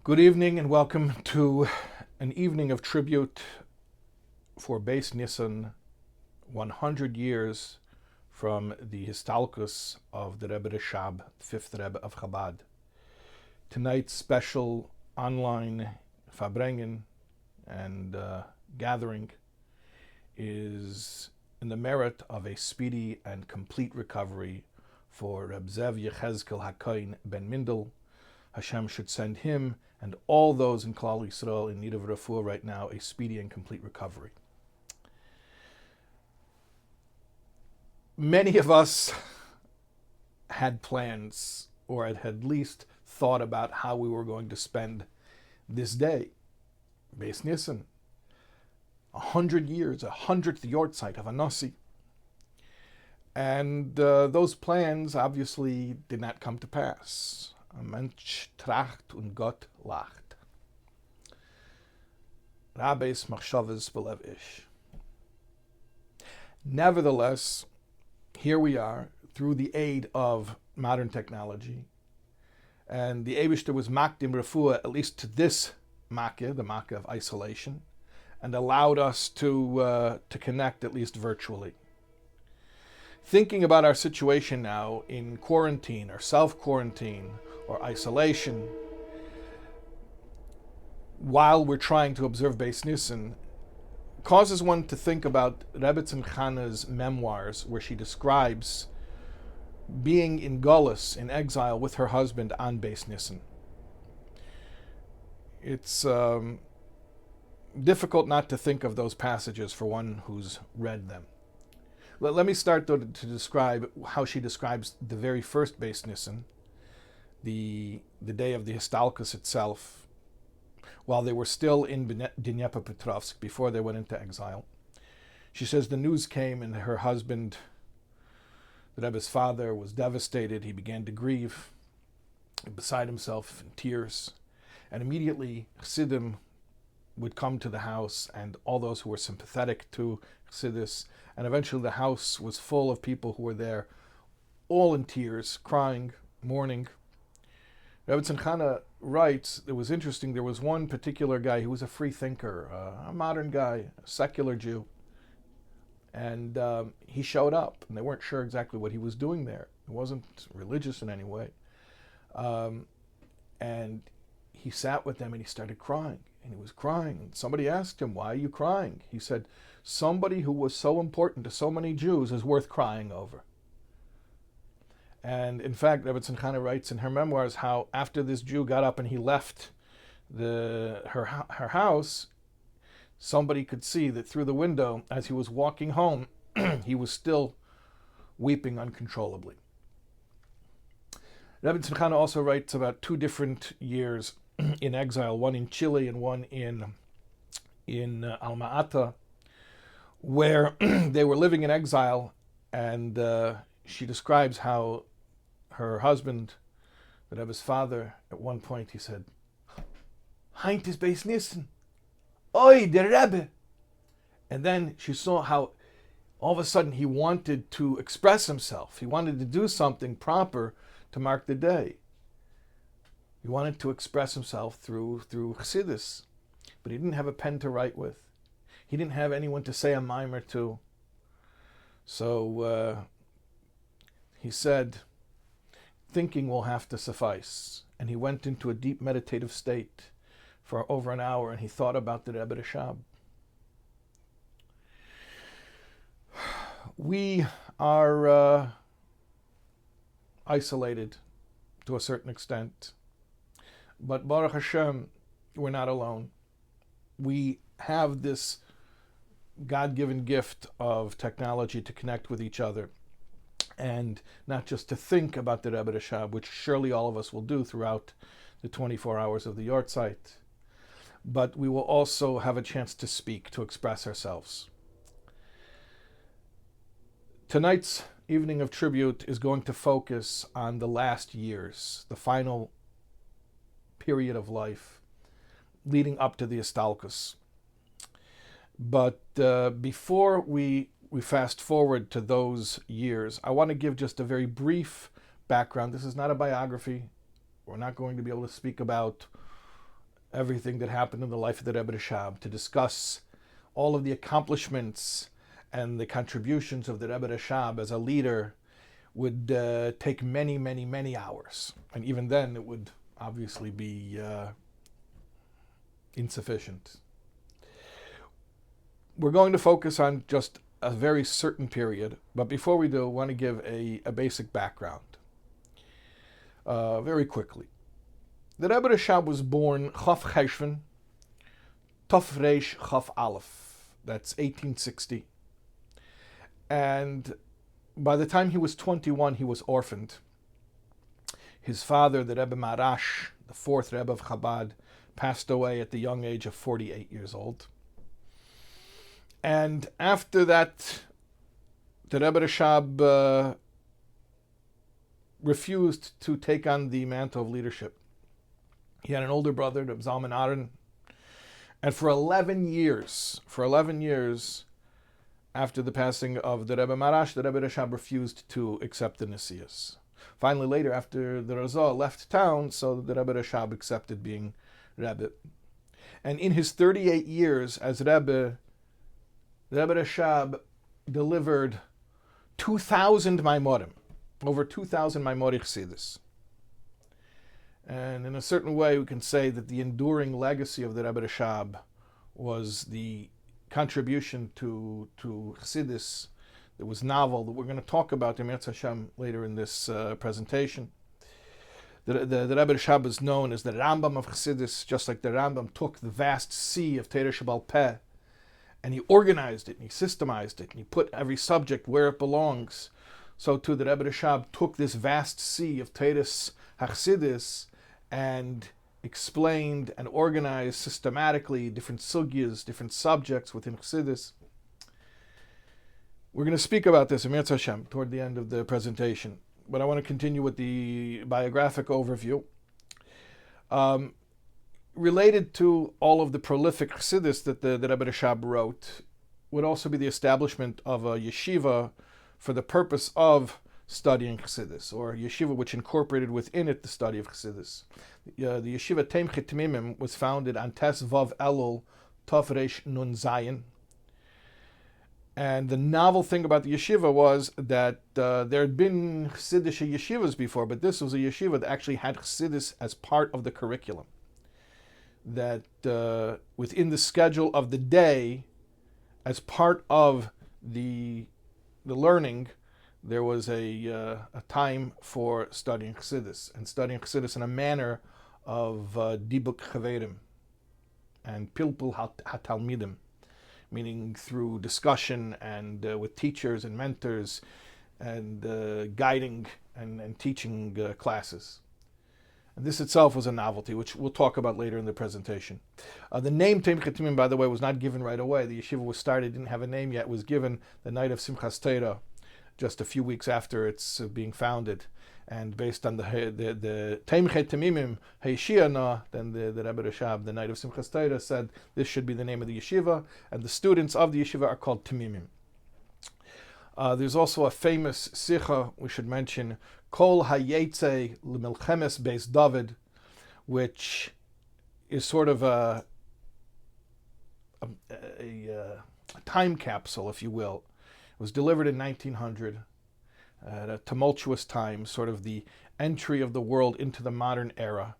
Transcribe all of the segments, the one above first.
Good evening and welcome to an evening of tribute for Beis Nisan, 100 years from the Histalkus of the Rebbe Rashab, 5th Rebbe of Chabad. Tonight's special online Farbrengen and gathering is in the merit of a speedy and complete recovery for Reb Zev Yechezkel HaKohen ben Mindel. Hashem should send him and all those in Klal Yisrael in need of refuah right now a speedy and complete recovery. Many of us had plans, or had at least thought about how we were going to spend this day. Beis Nisan, 100 years, 100th Yahrtzeit of a Nasi. And those plans obviously did not come to pass. Ein Mensch tracht und Gott lacht. Rabbeis machshavas belev ish. Nevertheless, here we are through the aid of modern technology, and the Eibishter was makdim refuah at least to this makkah, the makkah of isolation, and allowed us to connect at least virtually. Thinking about our situation now in quarantine or self-quarantine or isolation, while we're trying to observe Beis Nisan, causes one to think about Rebbe Tzimchana's Memoirs, where she describes being in Gullus, in exile, with her husband on Beis Nisan. It's difficult not to think of those passages for one who's read them. Let me start, though, to describe how she describes the very first Beis Nisan, the day of the Histalkus itself, while they were still in Dnepropetrovsk, before they went into exile. She says the news came, and her husband, the Rebbe's father, was devastated. He began to grieve, beside himself in tears, and immediately Chassidim would come to the house, and all those who were sympathetic to Hasidus, and eventually the house was full of people who were there, all in tears, crying, mourning. Rebbe Tzimchana writes, it was interesting, there was one particular guy who was a free thinker, a modern guy, a secular Jew, and he showed up, and they weren't sure exactly what he was doing there. He wasn't religious in any way. And he sat with them and he started crying, and he was crying. And somebody asked him, "Why are you crying?" He said, "Somebody who was so important to so many Jews is worth crying over." And in fact, Rebbe Tzimchana writes in her memoirs how after this Jew got up and he left her house, somebody could see that through the window as he was walking home, he was still weeping uncontrollably. Rebbe Tzimchana also writes about two different years in exile, one in Chile and one in Alma-Ata, where they were living in exile, and she describes how her husband, the Rebbe's father, at one point he said, "Heint is Beis Nisan. Oi, the Rebbe." And then she saw how all of a sudden he wanted to express himself. He wanted to do something proper to mark the day. He wanted to express himself through Hasidus, but he didn't have a pen to write with. He didn't have anyone to say a mimer to. So he said, thinking will have to suffice. And he went into a deep meditative state for over an hour, and he thought about the Rebbe Rashab. We are isolated to a certain extent, but Baruch Hashem, we're not alone. We have this God-given gift of technology to connect with each other, and not just to think about the Rebbe Rashab, which surely all of us will do throughout the 24 hours of the Yahrtzeit, but we will also have a chance to speak, to express ourselves. Tonight's evening of tribute is going to focus on the last years, the final period of life leading up to the Histalkus. But before we fast forward to those years, I want to give just a very brief background. This is not a biography. We're not going to be able to speak about everything that happened in the life of the Rebbe Rashab, to discuss all of the accomplishments and the contributions of the Rebbe Rashab as a leader would take many, many, many hours. And even then, it would obviously be insufficient. We're going to focus on just a very certain period, but before we do, I want to give a basic background very quickly. The Rebbe Rashab was born Chaf Cheshvan, Tov Reish Chaf Aleph. That's 1860. And by the time he was 21, he was orphaned. His father, the Rebbe Marash, the fourth Rebbe of Chabad, passed away at the young age of 48 years old. And after that, the Rebbe Rashab refused to take on the mantle of leadership. He had an older brother, Reb Zalman Aaron, and for 11 years, after the passing of the Rebbe Marash, the Rebbe Rashab refused to accept the Nesius. Finally, later, after the Razah left town, so the Rebbe Rashab accepted being Rebbe. And in his 38 years as Rebbe, the Rebbe Rashab delivered 2,000 Maimorim, over 2,000 Maimori Hasidus. And in a certain way, we can say that the enduring legacy of the Rebbe Rashab was the contribution to Hasidus that was novel, that we're going to talk about in Yahrtzeit later in this presentation. The Rebbe Rashab is known as the Rambam of Hasidus, just like the Rambam took the vast sea of Torah Shebal Peh, and he organized it, and he systemized it, and he put every subject where it belongs. So too, the Rebbe Rashab took this vast sea of Torah's Hasidus and explained and organized systematically different sugyas, different subjects within Hasidus. We're going to speak about this in Yahrtzeit toward the end of the presentation, but I want to continue with the biographic overview. Related to all of the prolific Hasidus that the Rebbe Rashab wrote would also be the establishment of a yeshiva for the purpose of studying Hasidus, or a yeshiva which incorporated within it the study of Hasidus. The yeshiva Teimchet Temimim was founded on Tes Vav Elul Tov Reish Nun Zayin. And the novel thing about the yeshiva was that there had been Hasidic yeshivas before, but this was a yeshiva that actually had Hasidus as part of the curriculum. That within the schedule of the day, as part of the learning, there was a time for studying Hasidus, and studying Hasidus in a manner of dibuk chaverim and pilpul hatalmidim, meaning through discussion and with teachers and mentors and guiding and teaching classes. And this itself was a novelty, which we'll talk about later in the presentation. The name Teimchet Temimim, by the way, was not given right away. The yeshiva was started, didn't have a name yet. It was given the night of Simchas Torah, just a few weeks after it's being founded. And based on the Teimchet Temimim Heishiana, then the Rebbe Rashab, the night of Simchas Torah, said this should be the name of the yeshiva, and the students of the yeshiva are called Temimim. There's also a famous sicha we should mention, Kol Yahrtzeit L'Milchemes Beis David, which is sort of a time capsule, if you will. It was delivered in 1900 at a tumultuous time, sort of the entry of the world into the modern era.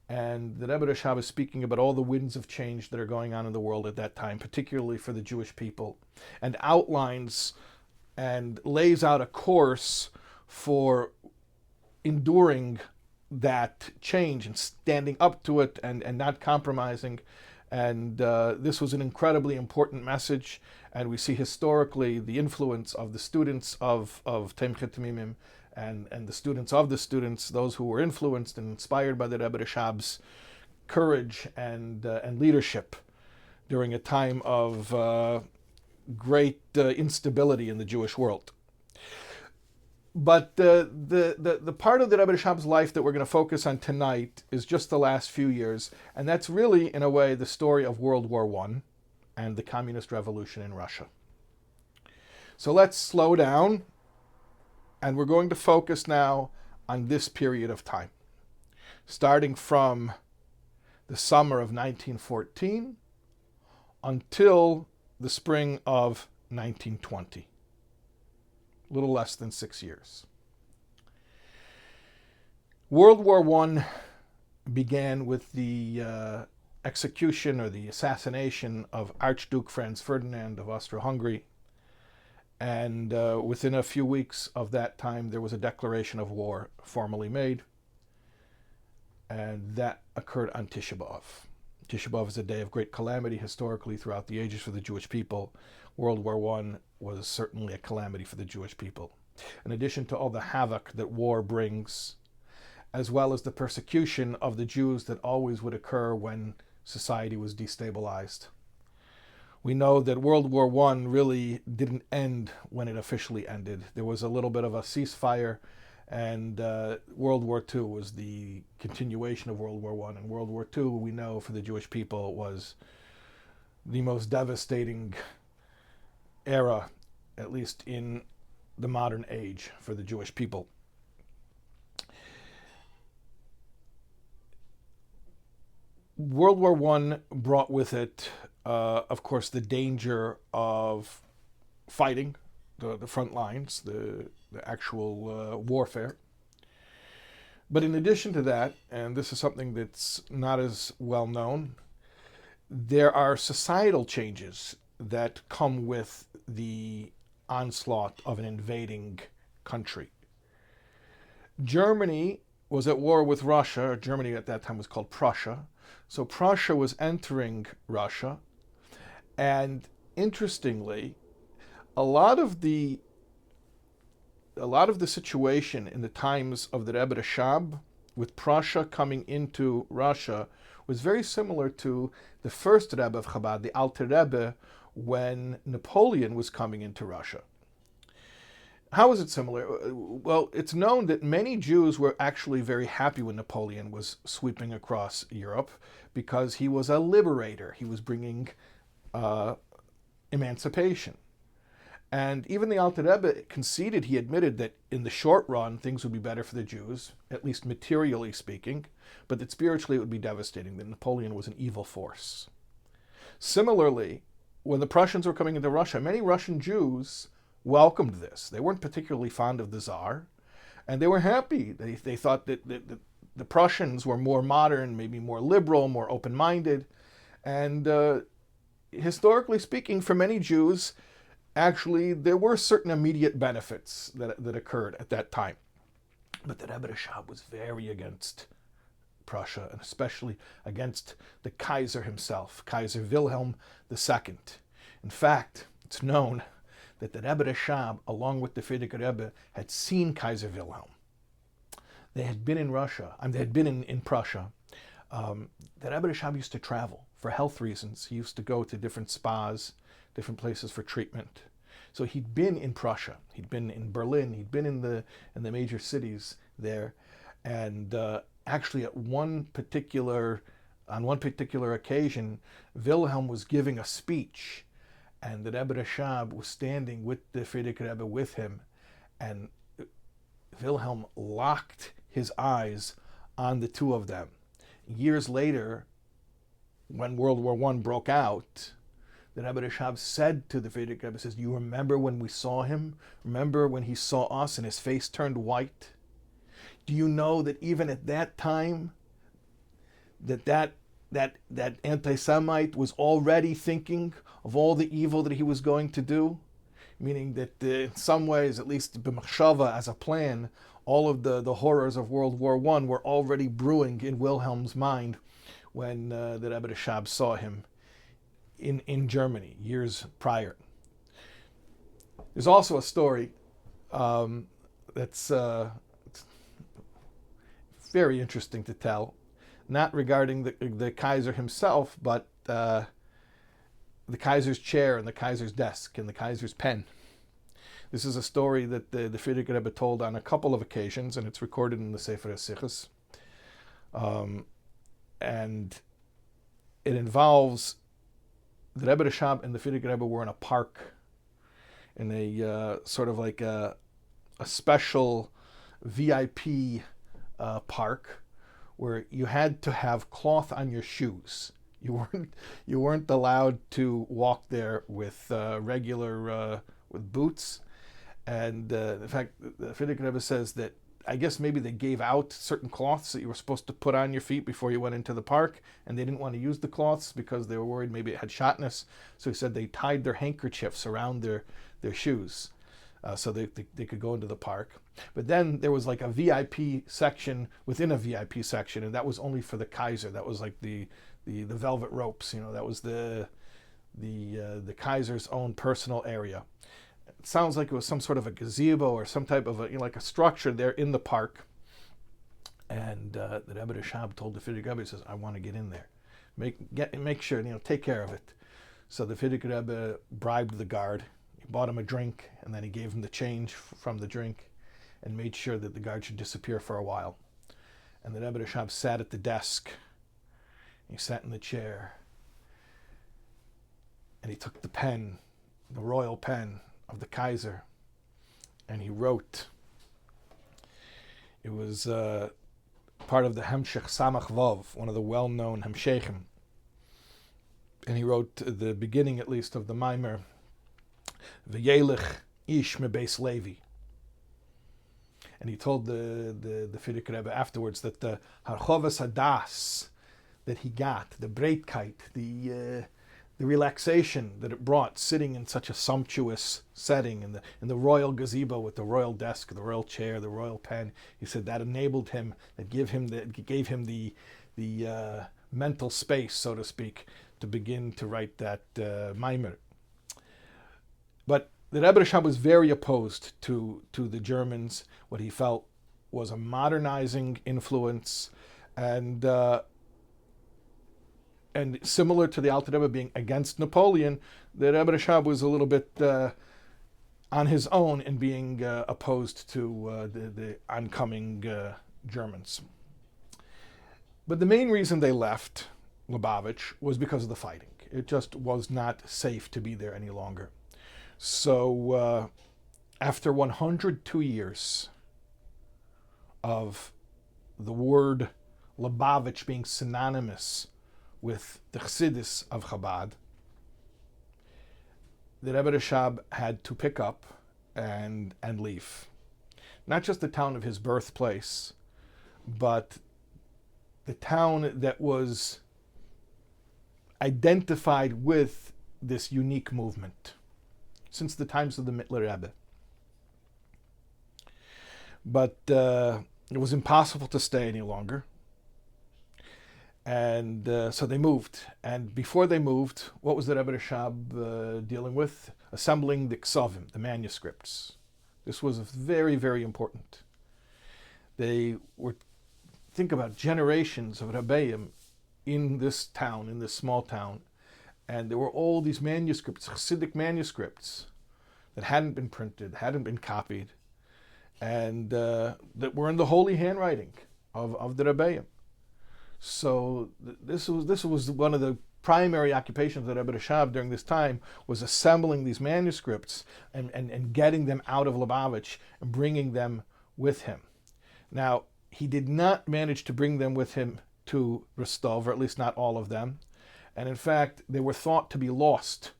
And the Rebbe Rashab is speaking about all the winds of change that are going on in the world at that time, particularly for the Jewish people, and outlines and lays out a course for enduring that change and standing up to it and not compromising. And this was an incredibly important message, and we see historically the influence of the students of Teimchet Temimim and the students of the students, those who were influenced and inspired by the Rebbe Rashab's courage and leadership during a time of great instability in the Jewish world. But the part of the Rebbe Rashab's life that we're going to focus on tonight is just the last few years, and that's really, in a way, the story of World War I and the Communist Revolution in Russia. So let's slow down, and we're going to focus now on this period of time, starting from the summer of 1914 until the spring of 1920. A little less than 6 years. World War I began with the execution or the assassination of Archduke Franz Ferdinand of Austro-Hungary. And within a few weeks of that time, there was a declaration of war formally made. And that occurred on Tisha B'Av. Tisha B'Av is a day of great calamity historically throughout the ages for the Jewish people. World War I was certainly a calamity for the Jewish people. In addition to all the havoc that war brings, as well as the persecution of the Jews that always would occur when society was destabilized. We know that World War I really didn't end when it officially ended. There was a little bit of a ceasefire, and World War II was the continuation of World War I. And World War II, we know, for the Jewish people was the most devastating era, at least in the modern age, for the Jewish people. World War I brought with it, of course, the danger of fighting, the front lines, the actual warfare. But in addition to that, and this is something that's not as well known, there are societal changes that come with the onslaught of an invading country. Germany was at war with Russia. Germany at that time was called Prussia. So Prussia was entering Russia. And interestingly, a lot of the situation in the times of the Rebbe Rashab with Prussia coming into Russia was very similar to the first Rebbe of Chabad, the Alter Rebbe, when Napoleon was coming into Russia. How is it similar? Well, it's known that many Jews were actually very happy when Napoleon was sweeping across Europe because he was a liberator. He was bringing emancipation. And even the Alter Rebbe conceded, he admitted that in the short run, things would be better for the Jews, at least materially speaking, but that spiritually it would be devastating, that Napoleon was an evil force. Similarly, when the Prussians were coming into Russia, many Russian Jews welcomed this. They weren't particularly fond of the Tsar, and they were happy. They thought that the Prussians were more modern, maybe more liberal, more open-minded, and historically speaking, for many Jews, actually, there were certain immediate benefits that occurred at that time. But the Rebbe Rashab was very against Prussia, and especially against the Kaiser himself, Kaiser Wilhelm II. In fact, it's known that the Rebbe Rashab, along with the Frierdiker Rebbe, had seen Kaiser Wilhelm. They had been in Russia, they had been in Prussia. The Rebbe Rashab used to travel for health reasons. He used to go to different spas, different places for treatment. So he'd been in Prussia, he'd been in Berlin, he'd been in the major cities there, and actually on one particular occasion, Wilhelm was giving a speech, and the Rebbe Rashab was standing with the Frierdiker Rebbe with him, and Wilhelm locked his eyes on the two of them. Years later, when World War I broke out, the Rebbe Rashab said to the Frierdiker Rebbe, says, "Do you remember when we saw him? Remember when he saw us and his face turned white? Do you know that even at that time, that anti-Semite was already thinking of all the evil that he was going to do?" Meaning that in some ways, at least b'machshava, as a plan, all of the horrors of World War I were already brewing in Wilhelm's mind when the Rebbe Rashab saw him in Germany years prior. There's also a story that's very interesting to tell, not regarding the Kaiser himself, but the Kaiser's chair and the Kaiser's desk and the Kaiser's pen. This is a story that the Frierdiker Rebbe told on a couple of occasions, and it's recorded in the Sefer HaSichos. And it involves the Rebbe Rashab and the Frierdiker Rebbe were in a park, in a sort of like a special VIP park, where you had to have cloth on your shoes. You weren't allowed to walk there with regular with boots. And in fact, the Frierdiker Rebbe says that I guess maybe they gave out certain cloths that you were supposed to put on your feet before you went into the park, and they didn't want to use the cloths because they were worried maybe it had shotness. So he said they tied their handkerchiefs around their shoes so they could go into the park. But then there was like a VIP section within a VIP section, and that was only for the Kaiser. That was like the velvet ropes, that was the Kaiser's own personal area. It sounds like it was some sort of a gazebo or some type of like a structure there in the park. And the Rebbe Rashab told the Frierdiker Rebbe, he says, I want to get in there. Make sure, take care of it. So the Frierdiker Rebbe bribed the guard. He bought him a drink, and then he gave him the change from the drink and made sure that the guard should disappear for a while. And the Rebbe Rashab sat at the desk. He sat in the chair. And he took the pen, the royal pen of the Kaiser, and he wrote. It was part of the Hemshech Samach Vov, one of the well-known Hemshechim. And he wrote the beginning, at least, of the Mimer, V'yelich ish mebeis Levi. And he told the Frierdiker Rebbe afterwards that the Harchovas Hadas that he got, the Breitkeit, the relaxation that it brought, sitting in such a sumptuous setting in the royal gazebo with the royal desk, the royal chair, the royal pen. He said that enabled him, that gave him the mental space, so to speak, to begin to write that Maimer. But the Rebbe Rashab was very opposed to the Germans, what he felt was a modernizing influence, and similar to the Alter Rebbe being against Napoleon, the Rebbe Rashab was a little bit on his own in being opposed to the oncoming Germans. But the main reason they left Lubavitch was because of the fighting. It just was not safe to be there any longer. So after 102 years of the word Lubavitch being synonymous with the Hasidus of Chabad, the Rebbe Rashab had to pick up and leave. Not just the town of his birthplace, but the town that was identified with this unique movement since the times of the Mittler Rebbe. But it was impossible to stay any longer. And so they moved. And before they moved, what was the Rebbe Rashab dealing with? Assembling the ksavim, the manuscripts. This was very, very important. They were, think about generations of Rebbeim in this town, in this small town. And there were all these manuscripts, Chassidic manuscripts, that hadn't been printed, hadn't been copied, and that were in the holy handwriting of the Rebbeim. So this was one of the primary occupations of Rebbe Rashab during this time, was assembling these manuscripts and getting them out of Lubavitch and bringing them with him. Now, he did not manage to bring them with him to Rostov, or at least not all of them. And in fact, they were thought to be lost.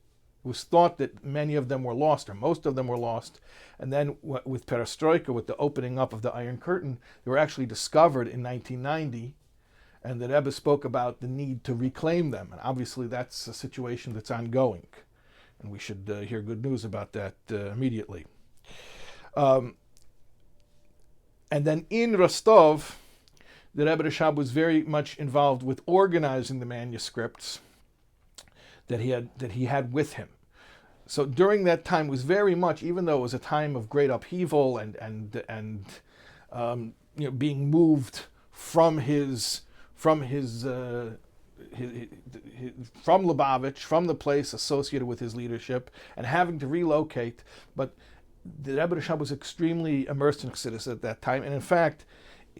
It was thought that many of them were lost, or most of them were lost. And then with Perestroika, with the opening up of the Iron Curtain, they were actually discovered in 1990. And the Rebbe spoke about the need to reclaim them. And obviously that's a situation that's ongoing. And we should hear good news about that immediately. And then in Rostov, the Rebbe Rashab was very much involved with organizing the manuscripts that he had with him. So during that time was very much, even though it was a time of great upheaval and being moved from Lubavitch, from the place associated with his leadership, and having to relocate. But the Rebbe Rashab was extremely immersed in Chassidus at that time. And in fact,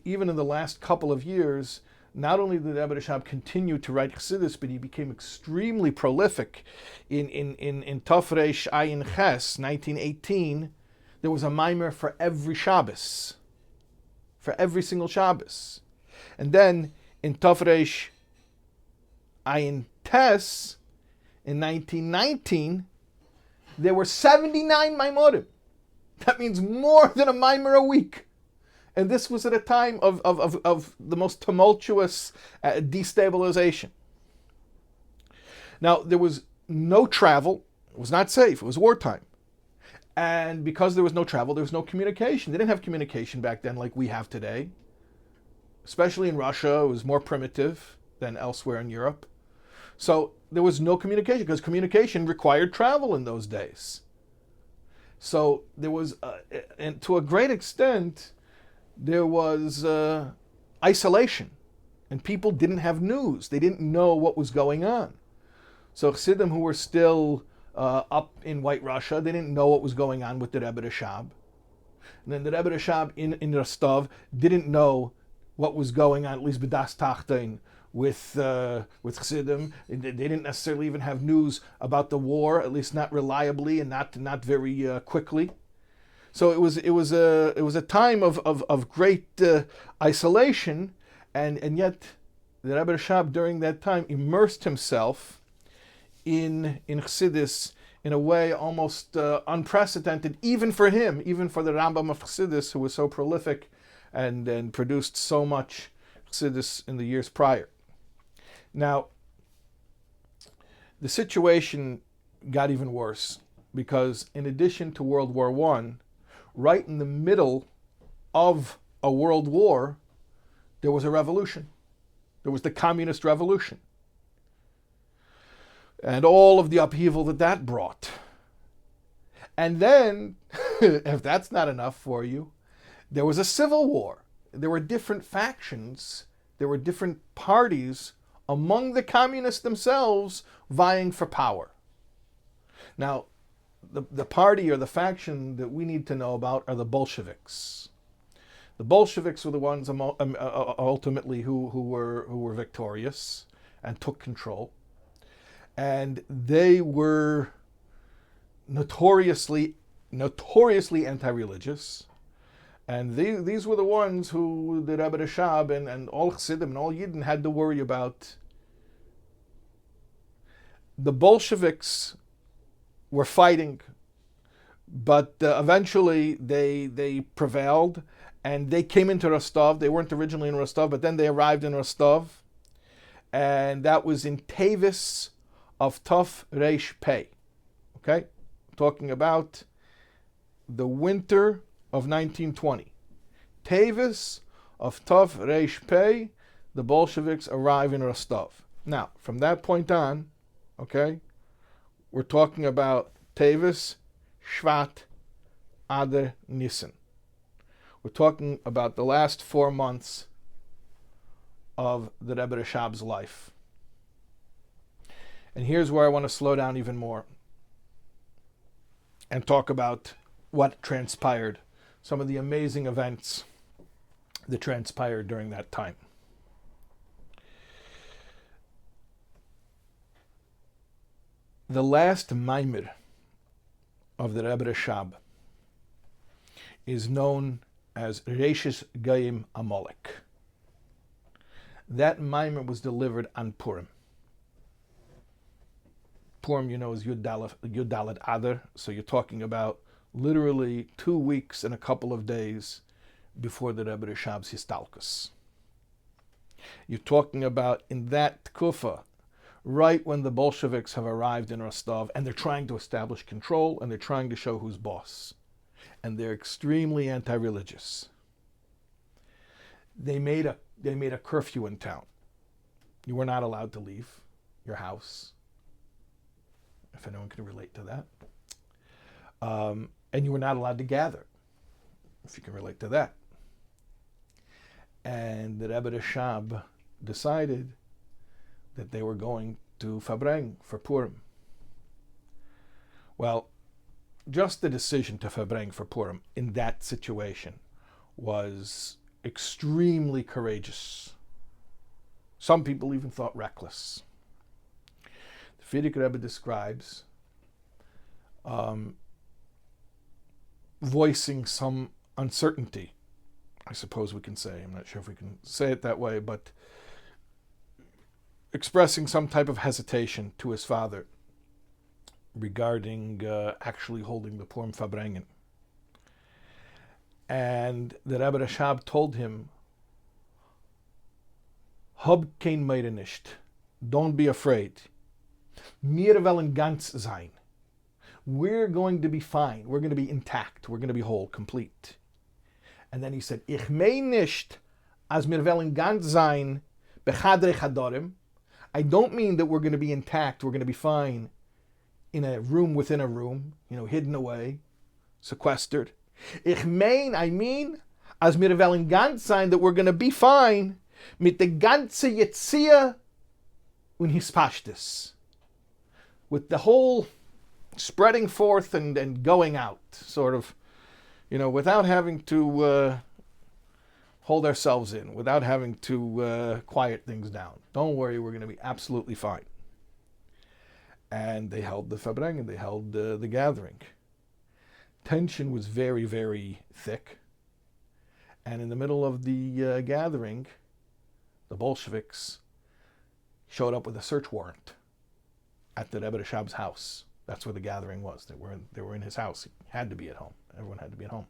even in the last couple of years, not only did the Rebbe Rashab continue to write Chassidus, but he became extremely prolific. In Tofreish Ayin Ches, 1918, there was a mimer for every Shabbos, for every single Shabbos. And then in Tov Reish Ayin Tes, in 1919, there were 79 Maimorim. That means more than a Maimer a week. And this was at a time of the most tumultuous destabilization. Now, there was no travel. It was not safe. It was wartime. And because there was no travel, there was no communication. They didn't have communication back then like we have today. Especially in Russia, it was more primitive than elsewhere in Europe. So there was no communication because communication required travel in those days. So there was, and to a great extent, there was isolation. And people didn't have news. They didn't know what was going on. So Chassidim who were still up in White Russia, they didn't know what was going on with the Rebbe Rashab. And then the Rebbe Rashab in Rostov didn't know what was going on, at least b'das tachton, with Chassidim. They didn't necessarily even have news about the war, at least not reliably and not very quickly. So it was a time of great isolation, and yet the Rebbe Rashab during that time immersed himself in Hasidus in a way almost unprecedented, even for him, even for the Rambam of Hasidus, who was so prolific and produced so much Hasidus in the years prior. Now, the situation got even worse because in addition to World War I, right in the middle of a world war, there was a revolution. There was the communist revolution. And all of the upheaval that brought. And then, if that's not enough for you, there was a civil war. There were different factions. There were different parties among the communists themselves vying for power. Now, the party or the faction that we need to know about are the Bolsheviks. The Bolsheviks were the ones ultimately who were victorious and took control. And they were notoriously anti-religious. And these were the ones who the Rebbe Rashab and all Chassidim and all Yidden had to worry about. The Bolsheviks were fighting, but eventually they prevailed, and they came into Rostov. They weren't originally in Rostov, but then they arrived in Rostov, and that was in Tavis of Tov Reish Pei. Okay? Talking about the winter of 1920. Tavis of Tov Reish Pei, the Bolsheviks arrive in Rostov. Now, from that point on, okay, we're talking about Tavis, Shvat, Adar, Nisan. We're talking about the last 4 months of the Rebbe Rashab's life. And here's where I want to slow down even more and talk about what transpired, some of the amazing events that transpired during that time. The last Maimer of the Rebbe Rashab is known as Reishis Goyim Amalek. That Maimer was delivered on Purim. Purim, you know, is Yud Dalet Adar, so you're talking about literally 2 weeks and a couple of days before the Rebbe Rashab's Histalkus. You're talking about in that Kufa, right when the Bolsheviks have arrived in Rostov, and they're trying to establish control, and they're trying to show who's boss. And they're extremely anti-religious. They made a curfew in town. You were not allowed to leave your house, if anyone can relate to that. And you were not allowed to gather, if you can relate to that. And the Rebbe Rashab decided that they were going to Fabreng for Purim. Well, just the decision to Fabreng for Purim in that situation was extremely courageous. Some people even thought reckless. The Frierdiker Rebbe describes voicing some uncertainty I suppose we can say. I'm not sure if we can say it that way, but expressing some type of hesitation to his father regarding actually holding the Purim Fabrengen. And the Rebbe Rashab told him, Hab kein meire nicht. Don't be afraid. Wir wollen ganz sein. We're going to be fine. We're going to be intact. We're going to be whole, complete. And then he said, Ich mein nicht, as wir wollen ganz sein, bechadre chadorim. I don't mean that we're going to be intact, we're going to be fine in a room within a room, hidden away, sequestered. I mean, as wir wollen ganz sein, that we're going to be fine mit der ganze Yetzia und Hispashtis. With the whole spreading forth and going out, sort of, without having to hold ourselves in, without having to quiet things down. Don't worry, we're going to be absolutely fine. And they held the Fabrengen, they held the gathering. Tension was very, very thick. And in the middle of the gathering, the Bolsheviks showed up with a search warrant at the Rebbe Rashab's house. That's where the gathering was. They were in his house. He had to be at home. Everyone had to be at home.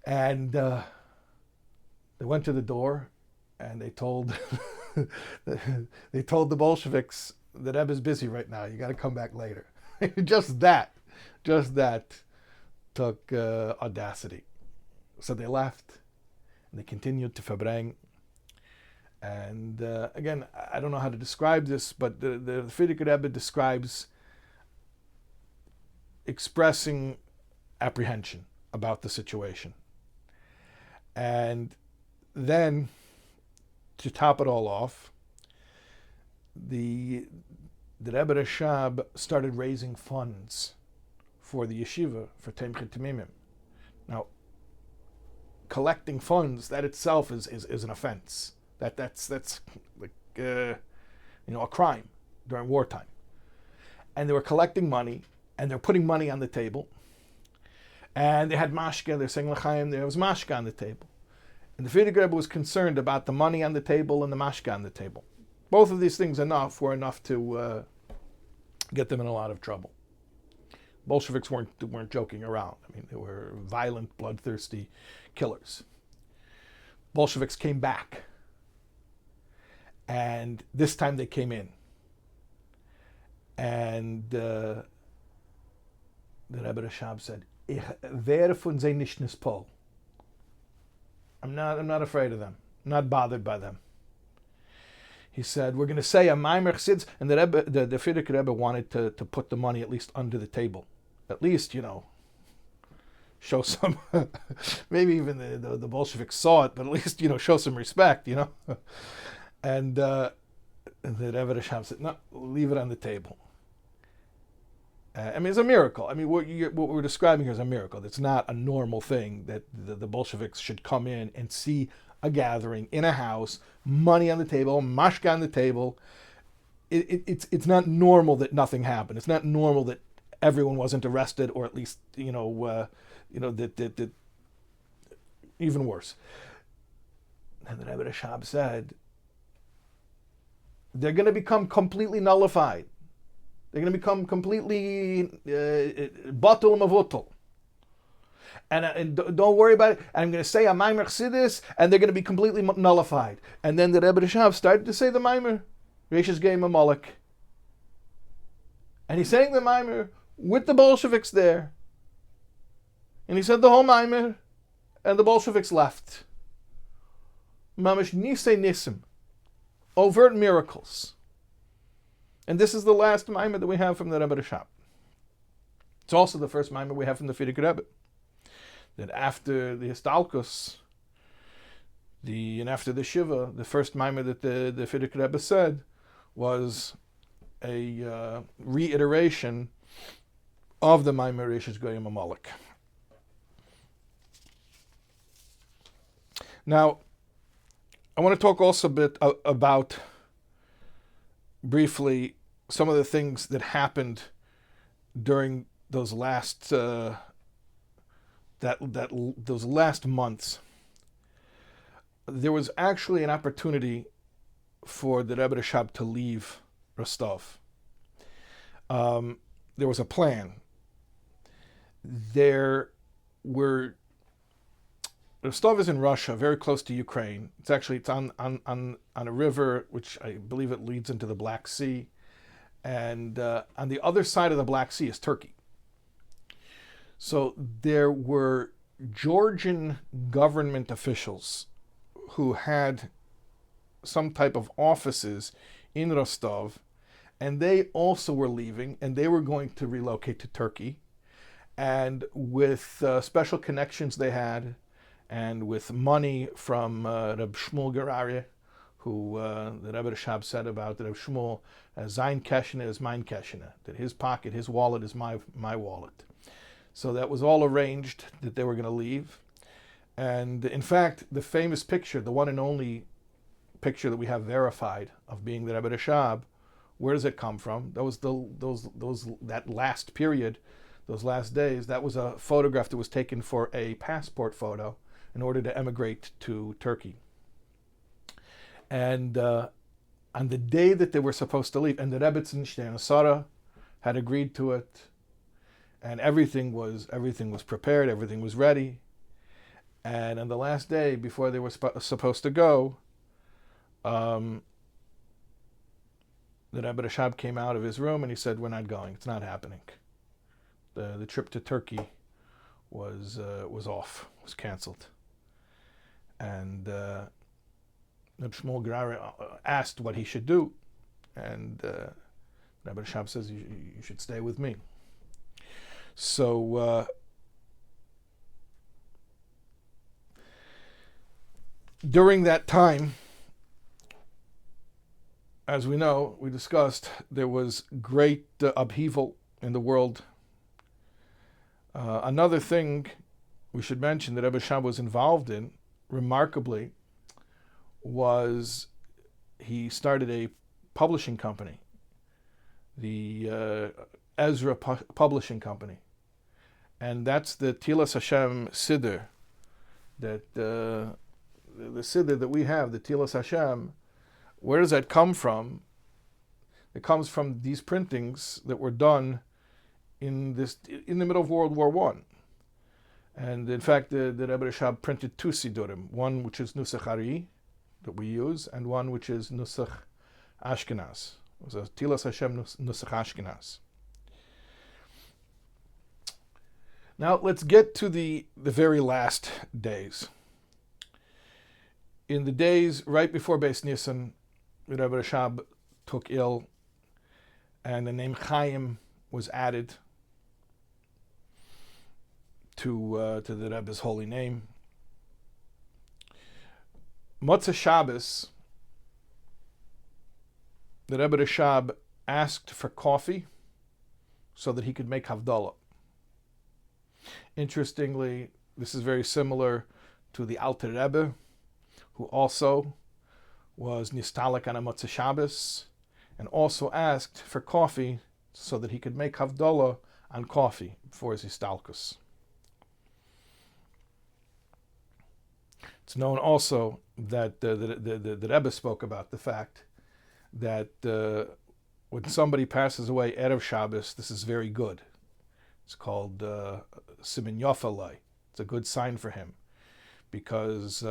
And they went to the door, and they told the Bolsheviks, the Rebbe's busy right now. You got to come back later. Just that took audacity. So they left, and they continued to Fabreng. And again, I don't know how to describe this, but the Frierdiker Rebbe describes expressing apprehension about the situation. And then, to top it all off, the Rebbe Rashab started raising funds for the yeshiva, for Temchet Temimim. Now, collecting funds, that itself is an offense. That's like a crime during wartime. And they were collecting money, and they're putting money on the table. And they had mashka, they're saying l'chaim, there was mashka on the table. And the Frierdiker Rebbe was concerned about the money on the table and the mashka on the table. Both of these things were enough to get them in a lot of trouble. Bolsheviks weren't joking around. I mean, they were violent, bloodthirsty killers. Bolsheviks came back. And this time they came in. And the Rebbe Rashab said, Ich werde von sie nicht nispol. I'm not afraid of them. I'm not bothered by them. He said, we're going to say a Memoirs Chasidus, and the Frierdiker Rebbe wanted to put the money at least under the table. At least, show some, maybe even the Bolsheviks saw it, but at least, show some respect, And the Rebbe Rashab said, no, leave it on the table. It's a miracle. What we're describing here is a miracle. It's not a normal thing that the Bolsheviks should come in and see a gathering in a house, money on the table, mashka on the table. It's not normal that nothing happened. It's not normal that everyone wasn't arrested, or at least that even worse. And the Rebbe Rashab said, they're going to become completely nullified. They're going to become completely batul mavutul. And don't worry about it. And I'm going to say a Memoirs Chasidus, and they're going to be completely nullified. And then the Rebbe Rashab started to say the Maimer, Reishis Geim Amalek. And he sang the Maimer with the Bolsheviks there. And he said the whole Maimer, and the Bolsheviks left. Mamish Nisei Nisim. Overt miracles. And this is the last Maimer that we have from the Rebbe Rashab. It's also the first Maimer we have from the Frierdiker Rebbe. That after the Histalkus, and after the Shiva, the first Maimer that the Frierdiker Rebbe said was a reiteration of the Maimer Reishis Goyim Amalek. Now, I want to talk also a bit about, briefly, some of the things that happened during those last those last months, there was actually an opportunity for the Rebbe Rashab to leave Rostov. There was a plan. Rostov is in Russia, very close to Ukraine. It's on a river, which I believe it leads into the Black Sea. And on the other side of the Black Sea is Turkey. So there were Georgian government officials who had some type of offices in Rostov, and they also were leaving, and they were going to relocate to Turkey. And with special connections they had, and with money from Reb Shmuel Gerarye, who the Rebbe Rashab said about Reb Shmuel, Sein Keshene is mein Keshene, that his pocket, his wallet is my wallet. So that was all arranged that they were going to leave. And in fact, the famous picture, the one and only picture that we have verified of being the Rebbe Rashab, where does it come from? That was that last period, those last days. That was a photograph that was taken for a passport photo in order to emigrate to Turkey. And on the day that they were supposed to leave, and the Rebbetzin Shtei Sarah had agreed to it, and everything was prepared, everything was ready. And on the last day, before they were supposed to go, the Rebbe Rashab came out of his room and he said, "We're not going. It's not happening. The trip to Turkey was off, was canceled." And Reb Shmuel Gerarye asked what he should do, and Rebbe Rashab says, "You should stay with me." So during that time, as we know, we discussed, there was great upheaval in the world. Another thing we should mention that Rebbe Rashab was involved in, remarkably, was he started a publishing company, the Ezra Publishing Company. And that's the Tilas Hashem Siddur, that the Siddur that we have, the Tilas Hashem. Where does that come from? It comes from these printings that were done in the middle of World War I. And in fact, the Rebbe Rashab printed two Siddurim, one which is Nusach Ari, that we use, and one which is Nusach Ashkenaz. It was a Tilas Hashem Nusach Ashkenaz. Now let's get to the very last days. In the days right before Beis Nisan, Rebbe Rashab took ill, and the name Chaim was added to the Rebbe's holy name. Motzei Shabbos, the Rebbe Rashab asked for coffee so that he could make Havdalah. Interestingly, this is very similar to the Alter Rebbe, who also was nistalik on a Motzei Shabbos, and also asked for coffee so that he could make Havdalah on coffee for his histalkus. It's known also that the Rebbe spoke about the fact that when somebody passes away Erev Shabbos, this is very good. It's called Simin Yofalai. It's a good sign for him, because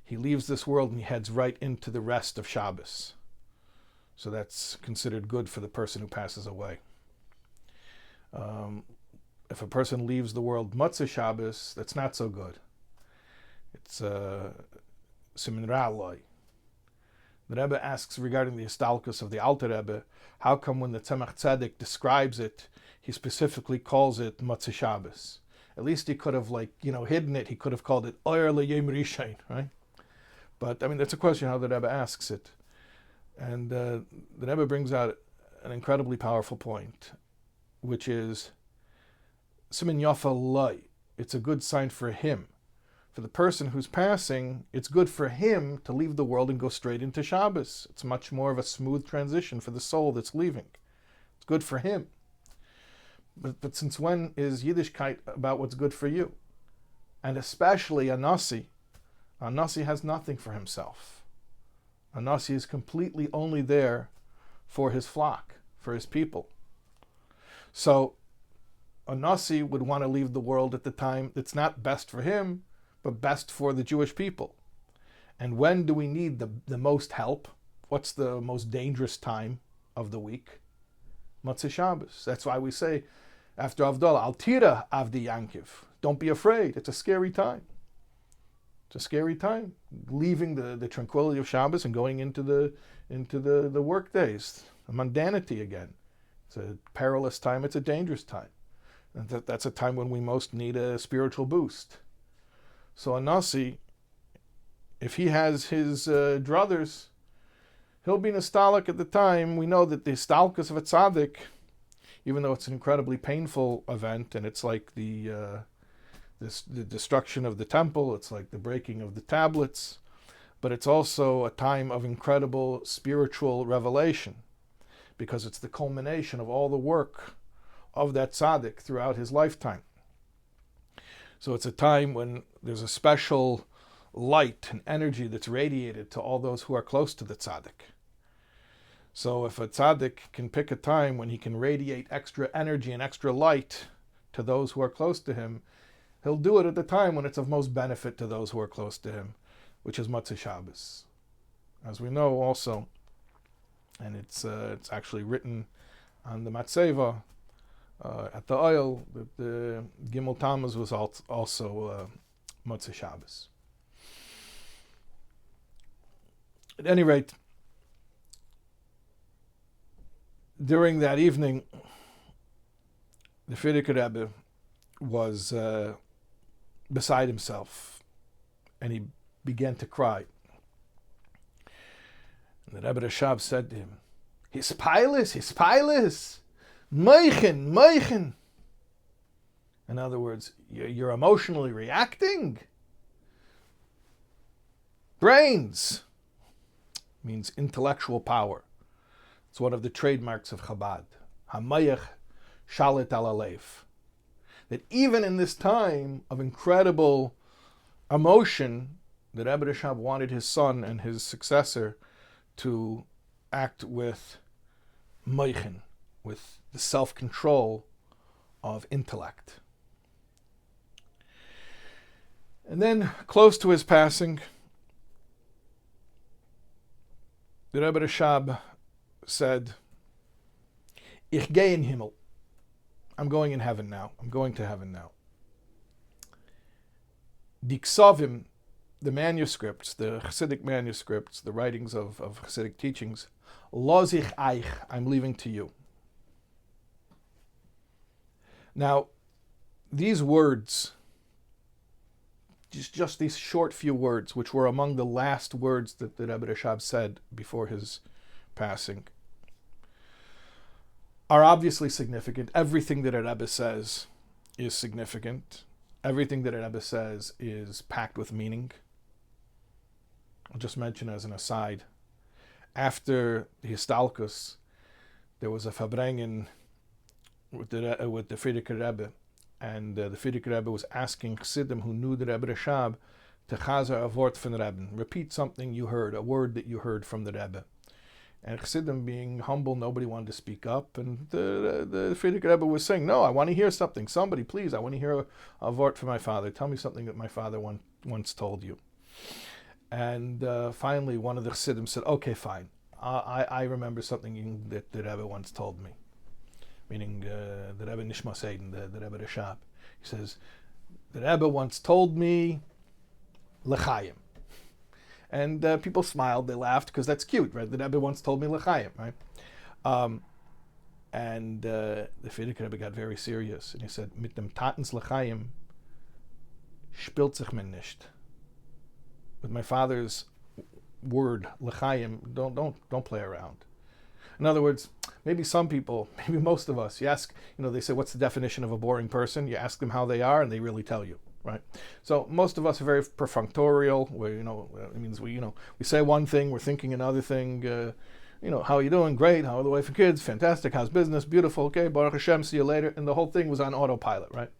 he leaves this world and he heads right into the rest of Shabbos. So that's considered good for the person who passes away. If a person leaves the world Motzei Shabbos, that's not so good. It's Simin Ra'alai. The Rebbe asks regarding the histalkus of the Alter Rebbe, how come when the Tzemach Tzedek describes it, he specifically calls it Motzei Shabbos? At least he could have hidden it. He could have called it Oyer LeYom Rishon, right? But I mean, that's a question how the Rebbe asks it. And the Rebbe brings out an incredibly powerful point, which is Simin Yofalai. It's a good sign for him. For the person who's passing, it's good for him to leave the world and go straight into Shabbos. It's much more of a smooth transition for the soul that's leaving. It's good for him. But since when is Yiddishkeit about what's good for you? And especially a Nasi. A Nasi has nothing for himself. A Nasi is completely only there for his flock, for his people. So a Nasi would want to leave the world at the time that's not best for him, but best for the Jewish people. And when do we need the most help? What's the most dangerous time of the week? Motzei Shabbos. That's why we say, after Avdallah, Al Tira Avdi Yankiv. Don't be afraid. It's a scary time. It's a scary time. Leaving the tranquility of Shabbos and going into the work days, the mundanity again. It's a perilous time. It's a dangerous time. And that's a time when we most need a spiritual boost. So a Nasi, if he has his druthers, he'll be nostalgic at the time. We know that the stalkus of a tzaddik, even though it's an incredibly painful event, and it's like the destruction of the temple, it's like the breaking of the tablets, but it's also a time of incredible spiritual revelation, because it's the culmination of all the work of that tzaddik throughout his lifetime. So it's a time when there's a special light and energy that's radiated to all those who are close to the tzaddik. So if a tzaddik can pick a time when he can radiate extra energy and extra light to those who are close to him, he'll do it at the time when it's of most benefit to those who are close to him, which is Motzei Shabbos. As we know also, and it's actually written on the Matzeva, at the oil, that the Gimel Tammuz was also Motzei Shabbos. At any rate, during that evening, the Frierdiker Rebbe was beside himself, and he began to cry. And the Rebbe Rashab said to him, "His pilus, meichen. In other words, you're emotionally reacting. Brains means intellectual power. It's one of the trademarks of Chabad. Hamayach shalit al alev. That even in this time of incredible emotion, the Rebbe Rashab wanted his son and his successor to act with meichen, with the self-control of intellect. And then, close to his passing, the Rebbe Rashab said, Ich gehe in Himmel. I'm going in heaven now. I'm going to heaven now. Die Ksovim, the manuscripts, the Hasidic manuscripts, the writings of Hasidic teachings, Lo sich eich, I'm leaving to you. Now, these words, just these short few words, which were among the last words that the Rebbe Rashab said before his passing, are obviously significant. Everything that a Rebbe says is significant. Everything that a Rebbe says is packed with meaning. I'll just mention as an aside, after the Histalkus, there was a Fabrengen with the Frierdiker Rebbe, and the Frierdiker Rebbe was asking Chassidim who knew the Rebbe Rashab to chazer a wort from the Rebbe, repeat something you heard, a word that you heard from the Rebbe. And Chassidim, being humble, nobody wanted to speak up, and the Frierdiker Rebbe was saying, no, I want to hear something. Somebody, please, I want to hear a wort from my father. Tell me something that my father once told you. And finally, one of the Chassidim said, okay, fine. I remember something that the Rebbe once told me. Meaning the Rebbe Nishmas Eden, the Rebbe Rashab. He says, the Rebbe once told me, L'chaim. And people smiled, they laughed, because that's cute, right? The Rebbe once told me L'chaim, right? And the Frierdiker Rebbe got very serious, and he said, mit dem Tatens L'chaim spielt sich man nicht. With my father's word, L'chaim, don't play around. In other words, maybe some people, maybe most of us, you ask, they say, what's the definition of a boring person? You ask them how they are, and they really tell you, right? So most of us are very perfunctorial, where, it means we say one thing, we're thinking another thing. how are you doing? Great. How are the wife and kids? Fantastic. How's business? Beautiful. Okay, Baruch Hashem, see you later. And the whole thing was on autopilot, right?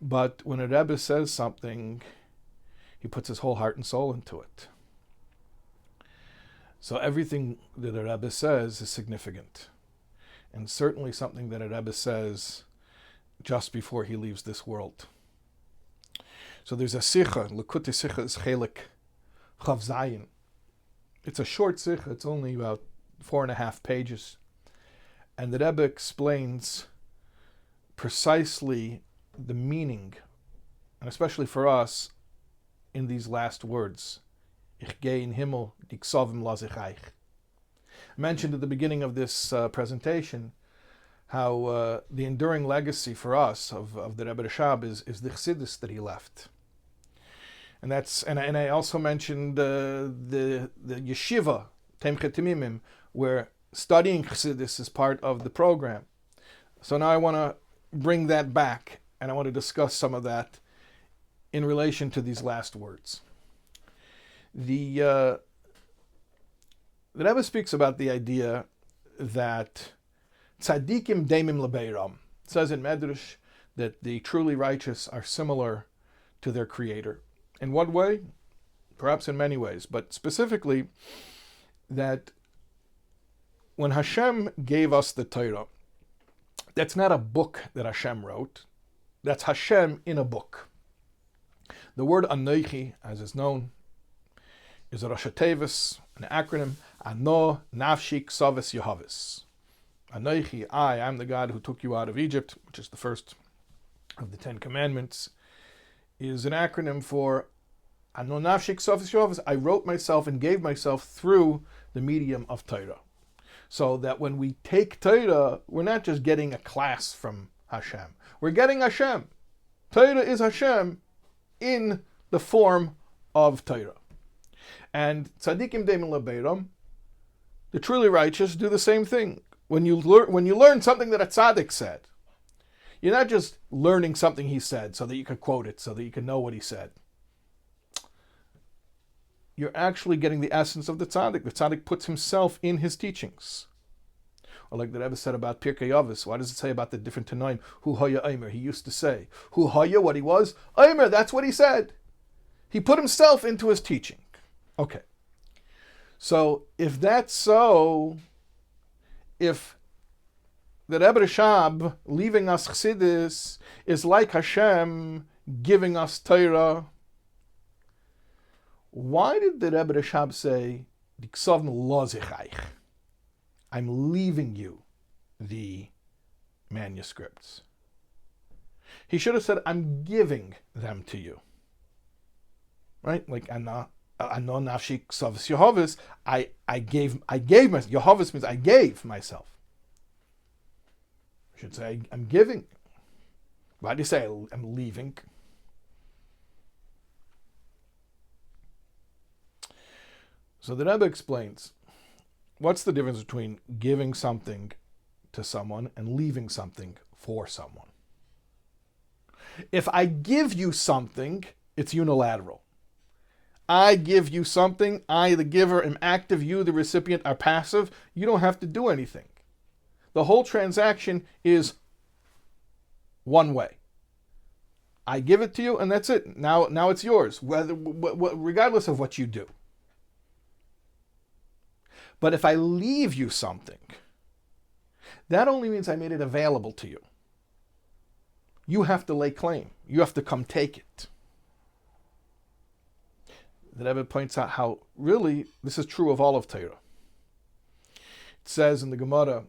But when a Rebbe says something, he puts his whole heart and soul into it. So everything that a Rebbe says is significant. And certainly something that a Rebbe says just before he leaves this world. So there's a Sikha, Likutei Sikha is Chelik Chav Zayin. It's a short Sikha, it's only about 4.5 pages. And the Rebbe explains precisely the meaning, and especially for us, in these last words. Ich gehe in Himmel, die Ksovim las ich eich. I mentioned at the beginning of this presentation how the enduring legacy for us of the Rebbe Rashab is the Hasidus that he left. And I also mentioned the yeshiva, Temchet Timimim, where studying Hasidus is part of the program. So now I want to bring that back, and I want to discuss some of that in relation to these last words. The Rebbe speaks about the idea that tzadikim daimim lebeiram. It says in Medrash that the truly righteous are similar to their Creator. In what way? Perhaps in many ways, but specifically that when Hashem gave us the Torah, that's not a book that Hashem wrote. That's Hashem in a book. The word Anochi, as is known, is a Rosh Tevis, an acronym, Ano Nafshi Ksavis Yehavis. Anochi, I am the God who took you out of Egypt, which is the first of the 10 Commandments, is an acronym for Ano Nafshi Ksavis Yehavis. I wrote myself and gave myself through the medium of Torah. So that when we take Torah, we're not just getting a class from Hashem. We're getting Hashem. Torah is Hashem in the form of Torah. And tzadikim deimim lebeiram, the truly righteous, do the same thing. When you learn something that a tzaddik said, you're not just learning something he said so that you can quote it, so that you can know what he said. You're actually getting the essence of the tzaddik. The tzaddik puts himself in his teachings. Or like the Rebbe said about Pirkei Avos, what does it say about the different Tanoim? Hu haya Eimer, he used to say. Hu haya, what he was? Eimer, that's what he said. He put himself into his teaching. Okay. So if that's so, if the Rebbe Rashab leaving us Chassidus is like Hashem giving us Torah, why did the Rebbe Rashab say, I'm leaving you the manuscripts? He should have said, I'm giving them to you. Right? Like, Ano Nafshi Ksavis Yehavis, I gave myself. Yehavis means I gave myself. I should say, I'm giving. Why do you say I'm leaving? So the Rebbe explains, what's the difference between giving something to someone and leaving something for someone? If I give you something, it's unilateral. I give you something, I, the giver, am active, you, the recipient, are passive. You don't have to do anything. The whole transaction is one way. I give it to you, and that's it. Now it's yours, regardless of what you do. But if I leave you something, that only means I made it available to you. You have to lay claim. You have to come take it. The Rebbe points out how really this is true of all of Torah. It says in the Gemara,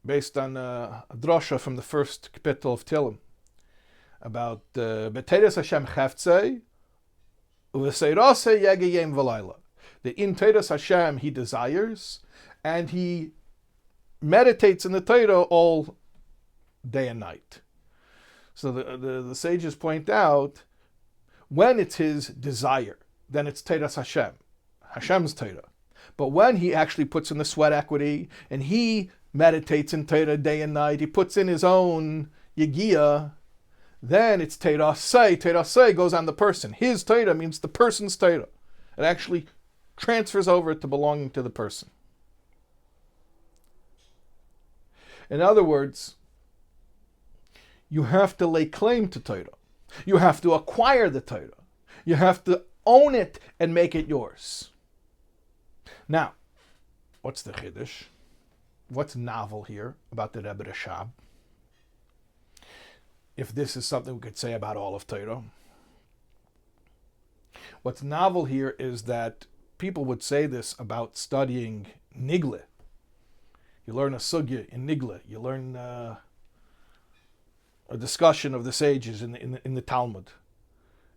based on a drasha from the first kapitel of Tehillim, about B'teiras Hashem Yahrtzeit, u'v'seiraseh yegeyem v'layla. That in Teiras Hashem he desires, and he meditates in the Torah all day and night. So the sages point out, when it's his desire, then it's Teiras Hashem, Hashem's Torah. But when he actually puts in the sweat equity, and he meditates in Torah day and night, he puts in his own Yegiya, then it's Teiraseh. Teiraseh goes on the person. His Torah means the person's Torah. It actually transfers over to belonging to the person. In other words, you have to lay claim to Torah. You have to acquire the Torah. You have to own it and make it yours. Now, what's the Chiddush? What's novel here about the Rebbe Rashab? If this is something we could say about all of Torah. What's novel here is that people would say this about studying Nigle. You learn a sugya in Nigle. You learn a discussion of the sages in the Talmud.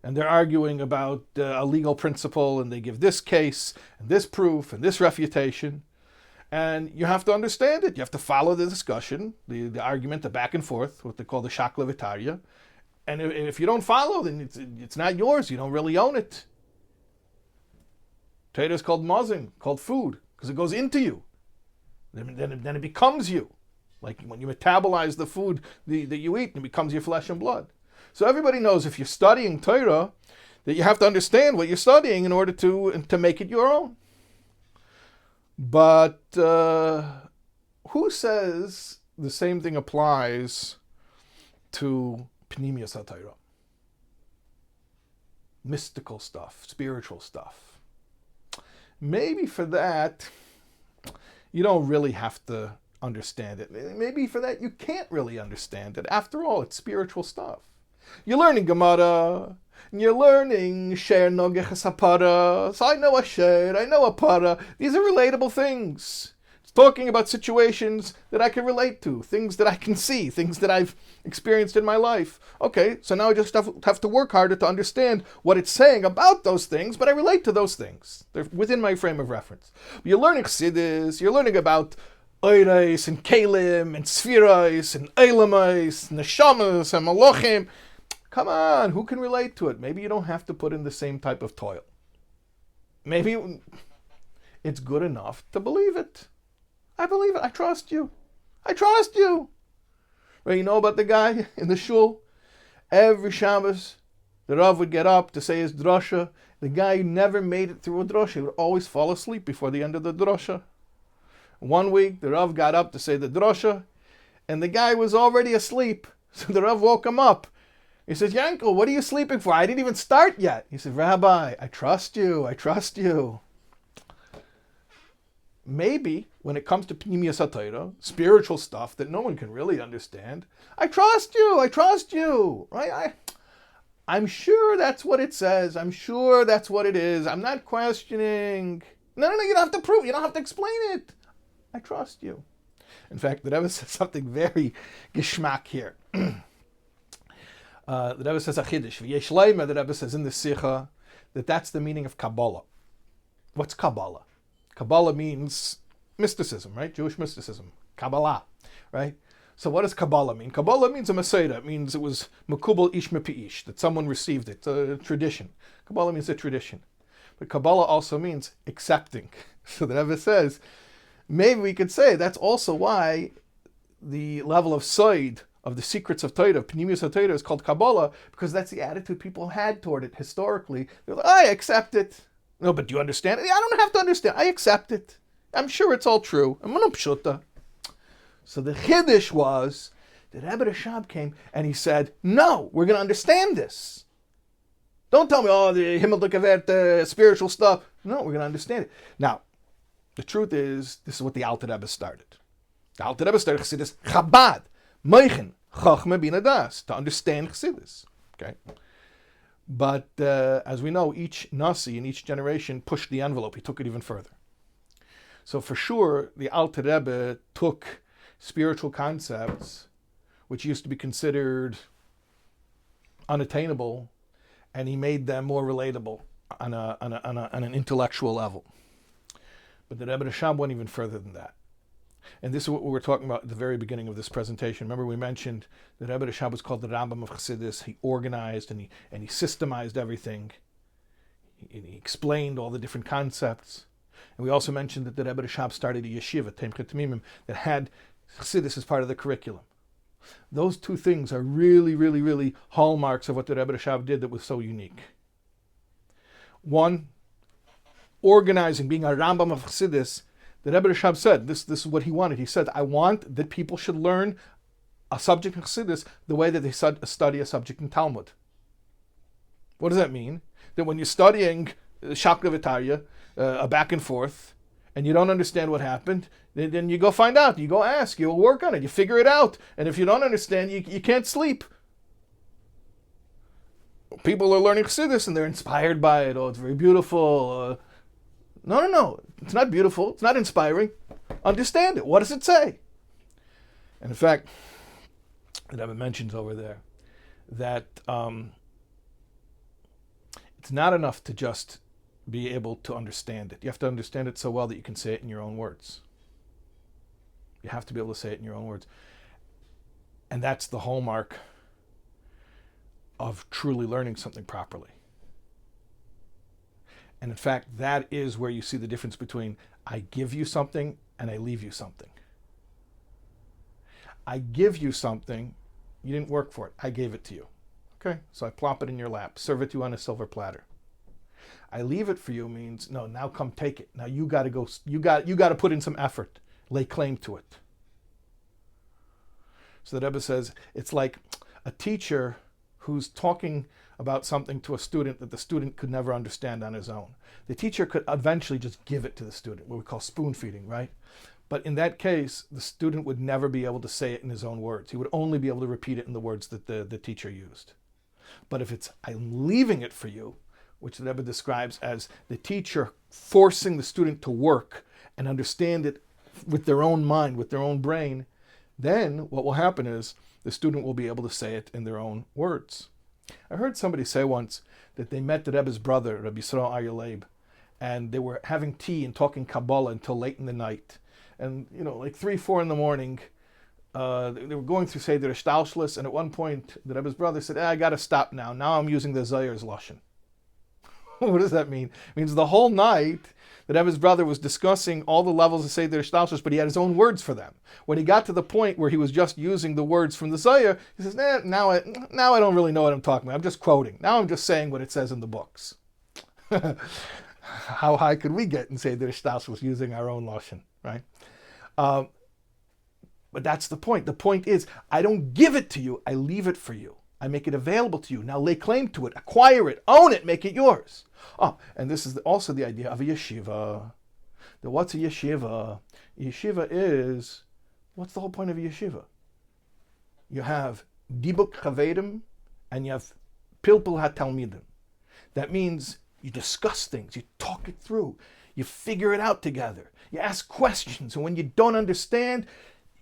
And they're arguing about a legal principle, and they give this case, and this proof, and this refutation. And you have to understand it. You have to follow the discussion, the argument, the back and forth, what they call the shakla v'tarya. And if you don't follow, then it's not yours. You don't really own it. Torah is called mazin, called food, because it goes into you. Then it becomes you. Like when you metabolize the food that you eat, it becomes your flesh and blood. So everybody knows if you're studying Torah, that you have to understand what you're studying in order to make it your own. But who says the same thing applies to Pnimiyas HaTorah? Mystical stuff, spiritual stuff. Maybe for that, you don't really have to understand it. Maybe for that, you can't really understand it. After all, it's spiritual stuff. You're learning Gemara, and you're learning Sher Nogeches HaPara. So I know a Sher, I know a Para. These are relatable things. It's talking about situations that I can relate to, things that I can see, things that I've experienced in my life. Okay, so now I just have to work harder to understand what it's saying about those things, but I relate to those things. They're within my frame of reference. You're learning Hasidus, you're learning about Oirais and Kalim and Spherais and Eilamais, Neshamas and Malochim. Come on, who can relate to it? Maybe you don't have to put in the same type of toil. Maybe it's good enough to believe it. I believe it. I trust you. I trust you. Well, you know about the guy in the shul? Every Shabbos, the Rav would get up to say his drasha. The guy never made it through a drasha. He would always fall asleep before the end of the drasha. One week, the Rav got up to say the drasha, and the guy was already asleep. So the Rav woke him up. He says, Yankel, what are you sleeping for? I didn't even start yet. He said, Rabbi, I trust you. I trust you. Maybe when it comes to Pnimiyas HaTorah, spiritual stuff that no one can really understand, I trust you. I trust you. Right? I'm sure that's what it says. I'm sure that's what it is. I'm not questioning. No, you don't have to prove. You don't have to explain it. I trust you. In fact, the Rebbe says something very geschmack here. The Rebbe says a chiddush. The Rebbe says in the Sikha that that's the meaning of Kabbalah. What's Kabbalah? Kabbalah means mysticism, right? Jewish mysticism. Kabbalah, right? So what does Kabbalah mean? Kabbalah means a Maseda. It means it was Makubal Ish Mepi Ish, that someone received it, a tradition. Kabbalah means a tradition. But Kabbalah also means accepting. So the Rebbe says, maybe we could say that's also why the level of Said, of the secrets of Torah, Pnimiyus HaTorah, is called Kabbalah, because that's the attitude people had toward it historically. They're like, I accept it. No, but do you understand it? Yeah, I don't have to understand. I accept it. I'm sure it's all true. I'm an pshuta. So the Chiddush was that Rebbe Rashab came and he said, no, we're going to understand this. Don't tell me, the Himmel Kavert, spiritual stuff. No, we're going to understand it. Now, the truth is, this is what the Alter Rebbe started. The Alter Rebbe started Chassidus Chabad, Meichen, Chachma Bina Das, to understand Chassidus. Okay? But as we know, each Nasi in each generation pushed the envelope. He took it even further. So for sure, the Alter Rebbe took spiritual concepts, which used to be considered unattainable, and he made them more relatable on an intellectual level. But the Rebbe Rashab went even further than that. And this is what we were talking about at the very beginning of this presentation. Remember, we mentioned that Rebbe Rashab was called the Rambam of Hasidus. He organized and he systemized everything. He explained all the different concepts. And we also mentioned that the Rebbe Rashab started a yeshiva, Temchet Tamimim, that had Hasidus as part of the curriculum. Those two things are really, really, really hallmarks of what the Rebbe Rashab did that was so unique. One, organizing, being a Rambam of Hasidus, The Rebbe Rashab said, this is what he wanted. He said, I want that people should learn a subject in Hasidus the way that they study a subject in Talmud. What does that mean? That when you're studying Shakla V'Tarya, a back and forth, and you don't understand what happened, then you go find out. You go ask. You work on it. You figure it out. And if you don't understand, you can't sleep. People are learning Hasidus and they're inspired by it. Oh, it's very beautiful. No. It's not beautiful. It's not inspiring. Understand it. What does it say? And in fact, the Rebbe mentions over there that it's not enough to just be able to understand it. You have to understand it so well that you can say it in your own words. You have to be able to say it in your own words. And that's the hallmark of truly learning something properly. And in fact, that is where you see the difference between I give you something and I leave you something. I give you something, you didn't work for it. I gave it to you. Okay, so I plop it in your lap, serve it to you on a silver platter. I leave it for you means, no, now come take it. Now you got to go, you got to put in some effort, lay claim to it. So the Rebbe says, it's like a teacher who's talking about something to a student that the student could never understand on his own. The teacher could eventually just give it to the student, what we call spoon feeding, right? But in that case, the student would never be able to say it in his own words. He would only be able to repeat it in the words that the teacher used. But if it's, I'm leaving it for you, which the Rebbe describes as the teacher forcing the student to work and understand it with their own mind, with their own brain, then what will happen is the student will be able to say it in their own words. I heard somebody say once that they met the Rebbe's brother, Rabbi Yisrael Aryeh Leib, and they were having tea and talking Kabbalah until late in the night. And, like 3, 4 in the morning, they were going through Seder Shtalshlis, and at one point, the Rebbe's brother said, I got to stop now. Now I'm using the Zayar's Lashon. What does that mean? It means the whole night, the Rebbe's brother was discussing all the levels of Seder Shtalshlis, but he had his own words for them. When he got to the point where he was just using the words from the Zayar, he says, now I don't really know what I'm talking about. I'm just quoting. Now I'm just saying what it says in the books. How high could we get in Seder Shtalshlis using our own Lashon, right? But that's the point. The point is, I don't give it to you, I leave it for you. I make it available to you. Now lay claim to it, acquire it, own it, make it yours. Oh, and this is also the idea of a yeshiva. What's a yeshiva? Yeshiva is, what's the whole point of a yeshiva? You have dibuk chavedim and you have pilpul hatalmidim. That means you discuss things, you talk it through, you figure it out together, you ask questions, and when you don't understand,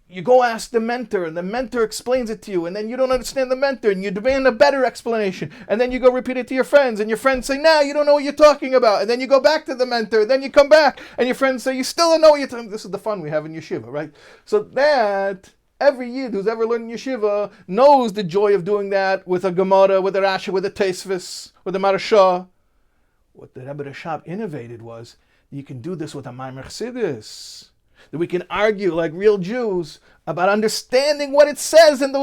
you go ask the mentor, and the mentor explains it to you, and then you don't understand the mentor, and you demand a better explanation, and then you go repeat it to your friends, and your friends say, nah, you don't know what you're talking about, and then you go back to the mentor, and then you come back, and your friends say, you still don't know what you're talking about. This is the fun we have in yeshiva, right? So that, every Yid who's ever learned yeshiva knows the joy of doing that with a Gemara, with a Rashi, with a Tosfos, with a Marashah. What the Rebbe Rashab innovated was, you can do this with a Maimer Hasidus. That we can argue like real Jews about understanding what it says in those